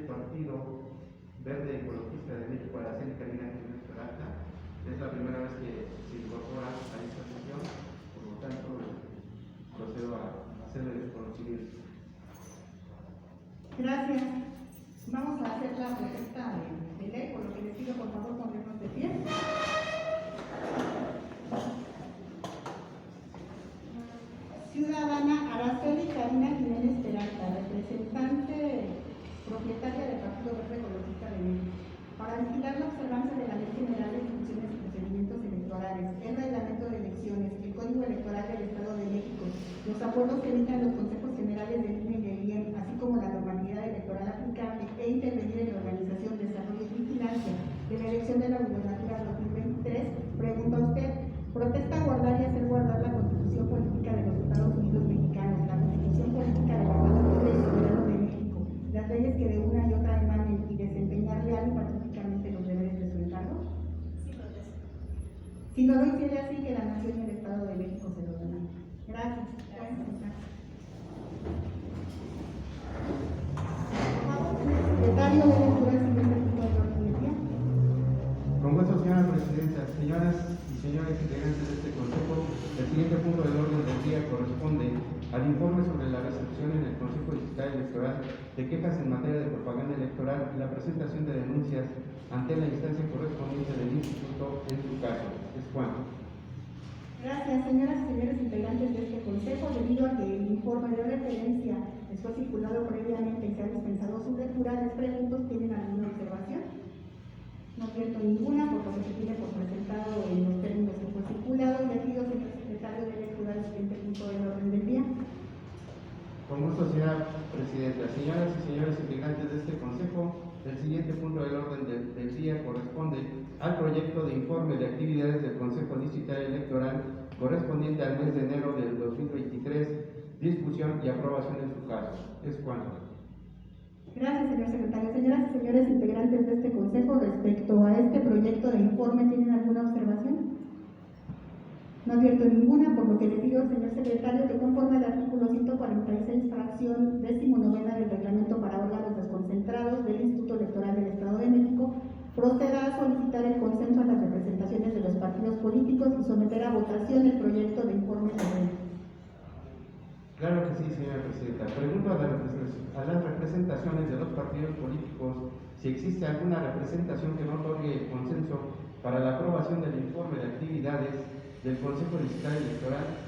partido Verde Ecologista de México, Araceli Karina Jiménez Peralta, es la primera vez que se incorpora a esta sesión, por lo tanto procedo a hacerle el conocimiento. Gracias. Vamos a hacer la propuesta de ley, por lo que les pido por favor ponernos de pie. Ciudadana Araceli Karina Jiménez Peralta, representante propietaria del Partido Verde Ecologista de México, para vigilar la observancia de la Ley General de Instituciones y Procedimientos Electorales, el Reglamento de Elecciones, el Código Electoral del Estado de México, los acuerdos que emitan los consejos generales del INE y del IEM, así como la normalidad electoral aplicable, e intervenir en la organización, desarrollo y vigilancia de la elección de la gubernatura 2023, pregunta a usted, ¿protesta guardar y hacer guardar la Constitución Política de los Estados Unidos Mexicanos, la Constitución Política del Estado Libre y Soberano de México, las leyes que de una y otra emanen y desempeñar real y pacíficamente los deberes de su encargo? Sí, protesto. Si no lo hiciera así, que la Nación y el Estado de México se lo dan. Gracias. Secretario de lectura al siguiente punto del orden del día. Con gusto, señora presidenta, señoras y señores integrantes de este consejo, el siguiente punto del orden del día corresponde al informe sobre la recepción en el Consejo Distrital Electoral de quejas en materia de propaganda electoral y la presentación de denuncias ante la instancia correspondiente del Instituto en su caso. Es cuanto. Gracias, señoras y señores integrantes de este consejo. Debido a que el informe de referencia les fue circulado previamente y se ha dispensado su lectura, les pregunto si tienen alguna observación. No advierto ninguna, por lo que se tiene por presentado en los términos que fue circulado, y le pido, señor secretario, de lectura al siguiente punto del orden del día. Con gusto, señora presidenta, señoras y señores integrantes de este consejo, el siguiente punto del orden del día corresponde al proyecto de informe de actividades del Consejo Distrital Electoral correspondiente al mes de enero del 2023, discusión y aprobación en su caso. Es cuanto. Gracias, señor secretario. Señoras y señores integrantes de este consejo, respecto a este proyecto de informe, ¿tienen alguna observación? No advierto ninguna, por lo que le pido al señor secretario que, conforme al artículo 146, fracción 19 del reglamento para órganos desconcentrados del Instituto Electoral del Estado de México, proceda a solicitar el consenso a las representaciones de los partidos políticos y someter a votación el proyecto de informe de ley. Claro que sí, señora presidenta. Pregunto a las representaciones de los partidos políticos si existe alguna representación que no otorgue el consenso para la aprobación del informe de actividades del Consejo Distrital Electoral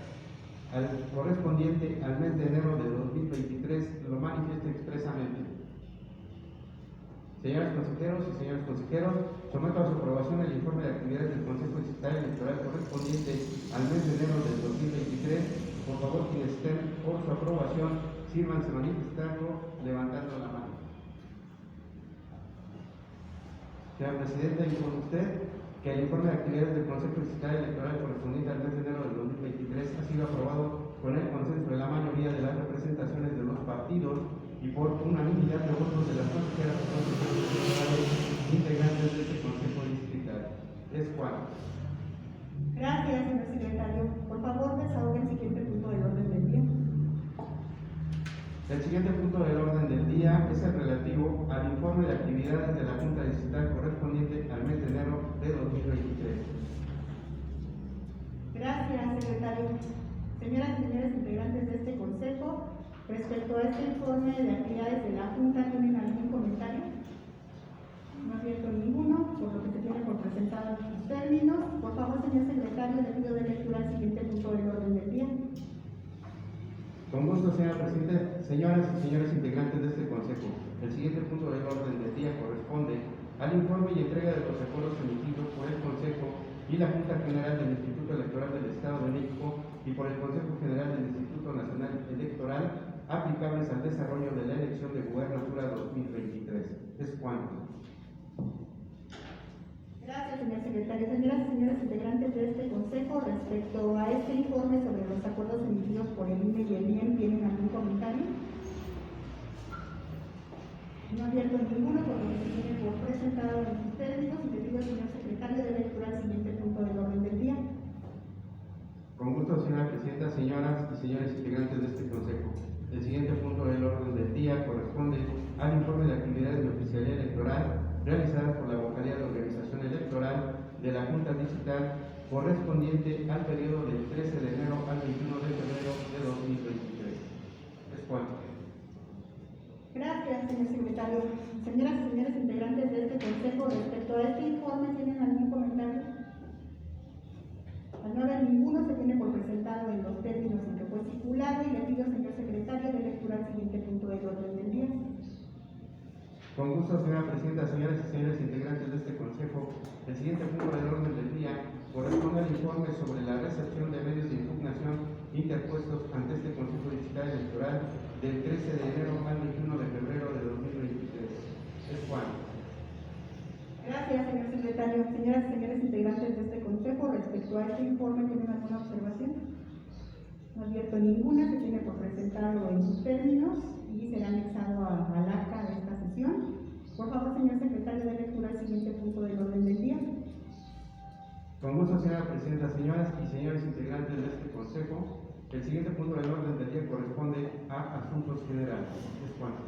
correspondiente al mes de enero de 2023, lo manifieste expresamente. Señoras consejeros y señores consejeros, someto a su aprobación el informe de actividades del Consejo Distrital Electoral correspondiente al mes de enero del 2023. Por favor, quienes estén por su aprobación, sírvanse manifestando levantando la mano. Señor Presidente, informo usted que el informe de actividades del Consejo Distrital Electoral correspondiente al mes de enero del 2023 ha sido aprobado con el consenso de la mayoría de las representaciones de los partidos y por unanimidad de votos de las consejeras y consejeros electorales integrantes de este Consejo Distrital. Es cuanto. Gracias, señor secretario. Por favor, desahogue el siguiente punto del orden del día. El siguiente punto del orden del día es el relativo al informe de actividades de la Junta Distrital correspondiente al mes de enero de 2023. Gracias, secretario. Señoras y señores integrantes de este consejo, respecto a este informe de actividades de la Junta, ¿tienen algún comentario? No ha abierto ninguno, por lo que se tiene por presentado en sus términos. Por favor, señor secretario, le pido de lectura al siguiente punto del orden del día. Con gusto, señor presidente, señoras y señores integrantes de este consejo. El siguiente punto del orden del día corresponde al informe y entrega de los acuerdos emitidos por el Consejo y la Junta General del Instituto Electoral del Estado de México y por el Consejo General del Instituto Nacional Electoral aplicables al desarrollo de la elección de gubernatura 2023. Es cuanto. Gracias, señor secretario. Señoras y señores integrantes de este consejo, respecto a este informe sobre los acuerdos emitidos por el INE y el IEM, ¿tienen algún comentario? No ha abierto ninguno, por lo que se tiene por presentado en sus términos, y le pido al señor secretario de lectura al siguiente punto del orden del día. Con gusto, señora presidenta, señoras y señores integrantes de este consejo. El siguiente punto del orden del día corresponde al informe de actividades de oficialía electoral realizadas por la vocalía de organización electoral de la Junta Distrital correspondiente al periodo del 13 de enero al 21 de febrero de 2023. Es cuanto. Gracias, señor secretario. Señoras y señores integrantes de este consejo, respecto a este informe, ¿tienen algún comentario? Al no haber ninguno, se tiene por presentado en los términos en que fue estipulado, y le pido, señor secretario, de lectura al siguiente punto del orden del día. Con gusto, señora presidenta, señoras y señores integrantes de este consejo, el siguiente punto del orden del día corresponde al informe sobre la recepción de medios de impugnación interpuestos ante este Consejo Distrital Electoral del 13 de enero al 21 de febrero de 2023. Es cuanto. Gracias, señor secretario. Señoras y señores integrantes de este consejo, respecto a este informe, ¿tienen alguna observación? No ha abierto ninguna, se tiene por presentado en sus términos y será anexado al acta de esta sesión. Por favor, señor secretario, de lectura al siguiente punto del orden del día. Con gusto, señora presidenta, señoras y señores integrantes de este consejo, el siguiente punto del orden del día corresponde a asuntos generales. Es cuanto.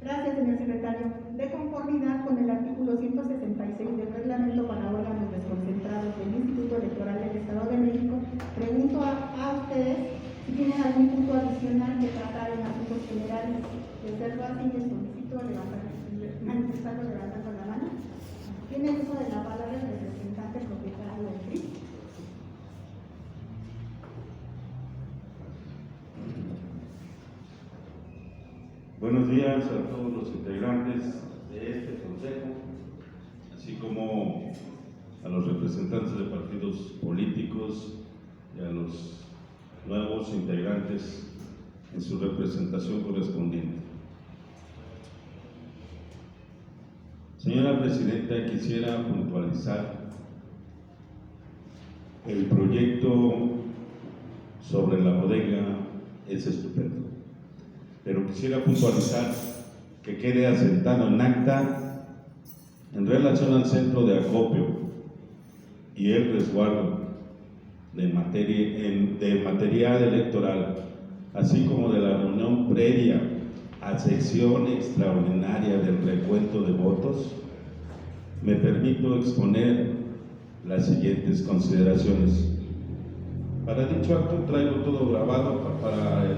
Gracias, señor secretario. De conformidad con el artículo 166 del reglamento para órganos desconcentrados del Instituto Electoral del Estado de México, pregunto a ustedes si tienen algún punto adicional que tratar en asuntos generales. De serlo así, les solicito manifestarlo levantando la mano. Tiene uso de la palabra el representante propietario del PRI. Buenos días a todos los integrantes de este consejo, así como a los representantes de partidos políticos y a los nuevos integrantes en su representación correspondiente. Señora Presidenta, quisiera puntualizar el proyecto sobre la bodega es estupendo, pero quisiera puntualizar que quede asentado en acta en relación al centro de acopio y el resguardo de material electoral, así como de la reunión previa a sesión extraordinaria del recuento de votos, me permito exponer las siguientes consideraciones. Para dicho acto traigo todo grabado para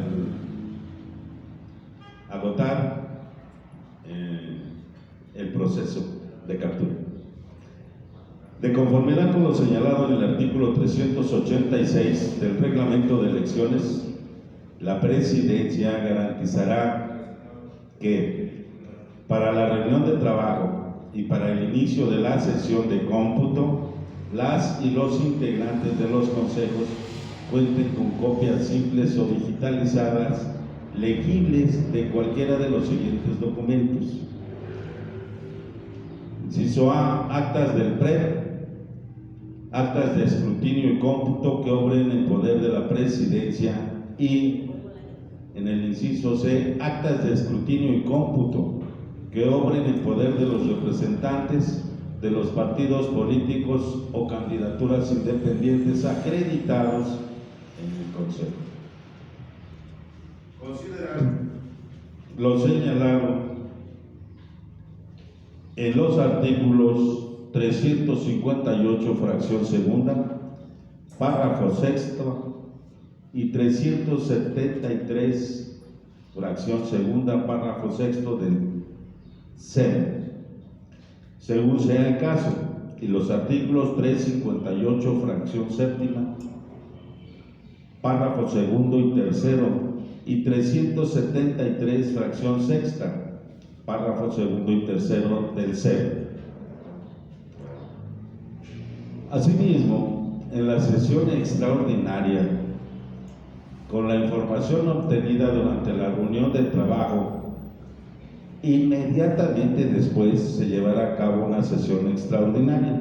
agotar De conformidad con lo señalado en el artículo 386 del reglamento de elecciones, la presidencia garantizará que para la reunión de trabajo y para el inicio de la sesión de cómputo, las y los integrantes de los consejos cuenten con copias simples o digitalizadas legibles de cualquiera de los siguientes documentos. Inciso A, actas del PREP, actas de escrutinio y cómputo que obren en poder de la presidencia, y en el inciso C, actas de escrutinio y cómputo que obren en poder de los representantes de los partidos políticos o candidaturas independientes acreditados en el Consejo. Considerar lo señalado en los artículos 358, fracción segunda, párrafo sexto, y 373, fracción segunda, párrafo sexto del CEN, según sea el caso, y los artículos 358, fracción séptima, párrafo segundo y tercero, y 373, fracción sexta, párrafo segundo y tercero del CEN. Asimismo, en la sesión extraordinaria, con la información obtenida durante la reunión de trabajo, inmediatamente después se llevará a cabo una sesión extraordinaria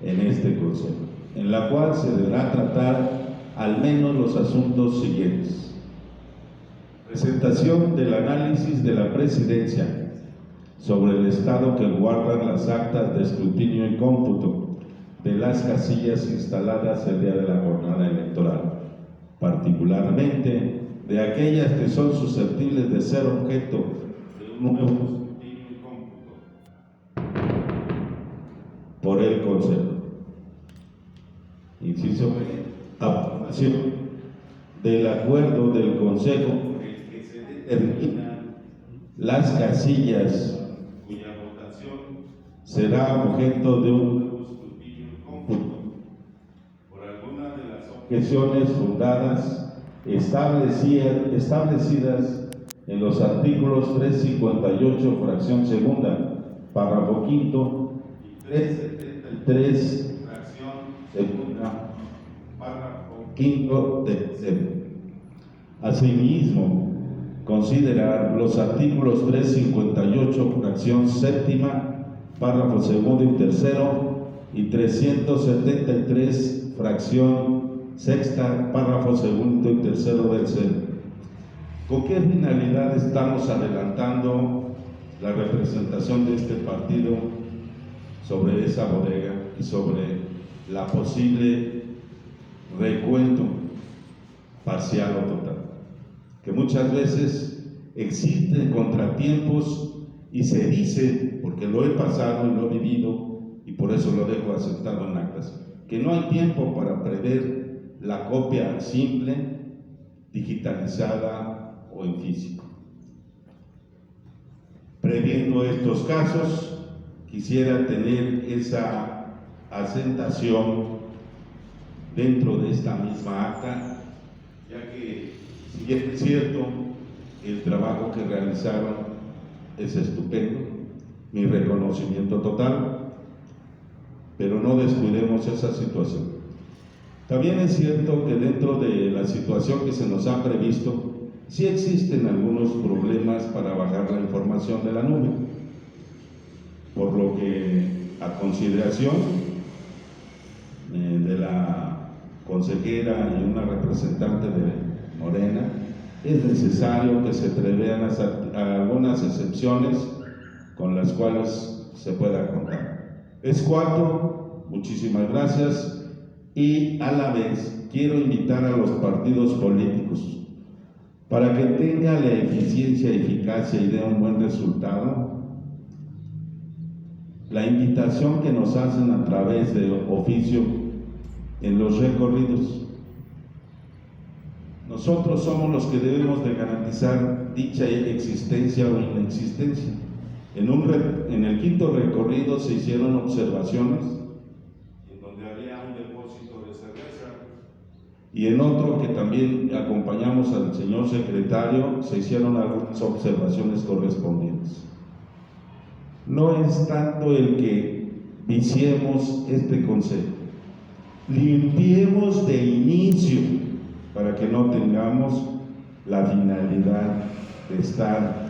en este Consejo, en la cual se deberá tratar al menos los asuntos siguientes: presentación del análisis de la presidencia sobre el estado que guardan las actas de escrutinio y cómputo de las casillas instaladas el día de la jornada electoral, particularmente de aquellas que son susceptibles de ser objeto de un nuevo escrutinio y cómputo por el Consejo. Inciso B, aprobación del acuerdo del Consejo por el que se determinan las casillas cuya votación será objeto de un nuevo escrutinio y cómputo por alguna de las objeciones fundadas establecidas en los artículos 358, fracción segunda, párrafo quinto, y 373, fracción segunda, párrafo quinto del CEN. Asimismo, considerar los artículos 358, fracción séptima, párrafo segundo y tercero, y 373, fracción sexta, párrafo segundo y tercero del CEN. ¿Con qué finalidad estamos adelantando la representación de este partido sobre esa bodega y sobre la posible recuento parcial o total? Que muchas veces existen contratiempos y se dice, porque lo he pasado y lo he vivido y por eso lo dejo aceptado en actas, que no hay tiempo para prever la copia simple, digitalizada o en físico. Previendo estos casos, quisiera tener esa asentación dentro de esta misma acta, ya que, si bien es cierto, el trabajo que realizaron es estupendo, mi reconocimiento total, pero no descuidemos esa situación. También es cierto que dentro de la situación que se nos ha previsto, sí existen algunos problemas para bajar la información de la nube, por lo que, a consideración de la consejera y una representante de Morena, es necesario que se prevean algunas excepciones con las cuales se pueda contar. Es cuanto, muchísimas gracias, y a la vez quiero invitar a los partidos políticos para que tenga la eficiencia, eficacia y dé un buen resultado. La invitación que nos hacen a través de oficio en los recorridos. Nosotros somos los que debemos de garantizar dicha existencia o inexistencia. En el quinto recorrido se hicieron observaciones y en otro que también acompañamos al señor secretario, se hicieron algunas observaciones correspondientes. No es tanto el que viciemos este consejo, limpiemos de inicio para que no tengamos la finalidad de estar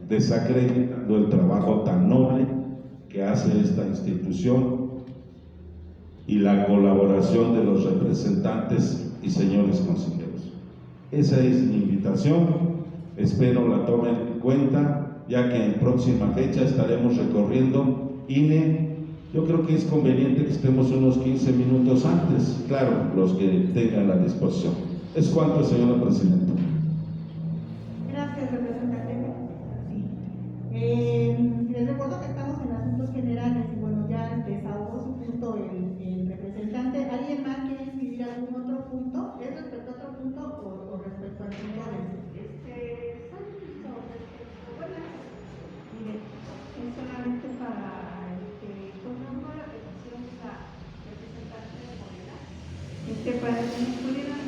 desacreditando el trabajo tan noble que hace esta institución y la colaboración de los representantes y señores consejeros. Esa es mi invitación, espero la tomen en cuenta, ya que en próxima fecha estaremos recorriendo INE. Yo creo que es conveniente que estemos unos 15 minutos antes, claro, los que tengan la disposición. Es cuanto, señora presidenta. Gracias, representante. Sí. Les recuerdo que estamos en asuntos generales y bueno, ya desahogó su punto el representante. ¿Alguien más quiere inscribir algún otro punto? ¿Es respecto a otro punto o respecto al punto Mire, es solamente para conozco la petición de la representante de Morena, para que nos pudieran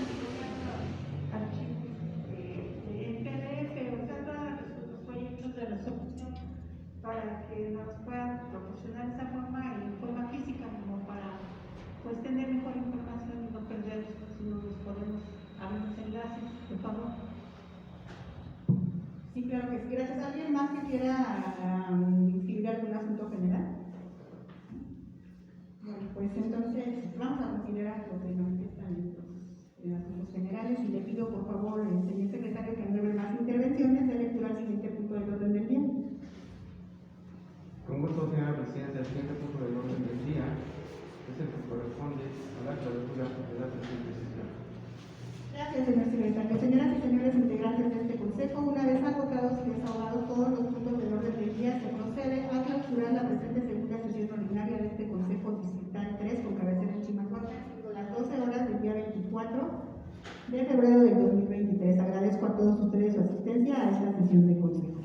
archivos en PDF, o sea, todos los proyectos de resolución, para que nos puedan proporcionar esa forma en forma física, como para pues tener mejor información y no perder, si no nos podemos abrir los enlaces, por favor. Sí, claro que sí. Gracias. ¿Alguien más que quiera inscribir algún asunto general? Bueno, pues entonces vamos a considerar lo que nos están en asuntos generales y le pido por favor al señor secretario que no debe más intervenciones de lectura al siguiente punto del orden del día. Con gusto, señora presidenta, el siguiente punto del orden del día es el que corresponde a la clausura de la presente sesión. Gracias, señor secretario. Señoras y señores integrantes de este consejo, una vez agotados y desahogados todos los puntos del orden del día, se procede a clausurar la presente segunda sesión ordinaria de este consejo distrital 3 con cabecera en Chimalhuacán, siendo las 12 horas del día 24 de febrero del 2023. Agradezco a todos ustedes su asistencia a esta sesión de consejo.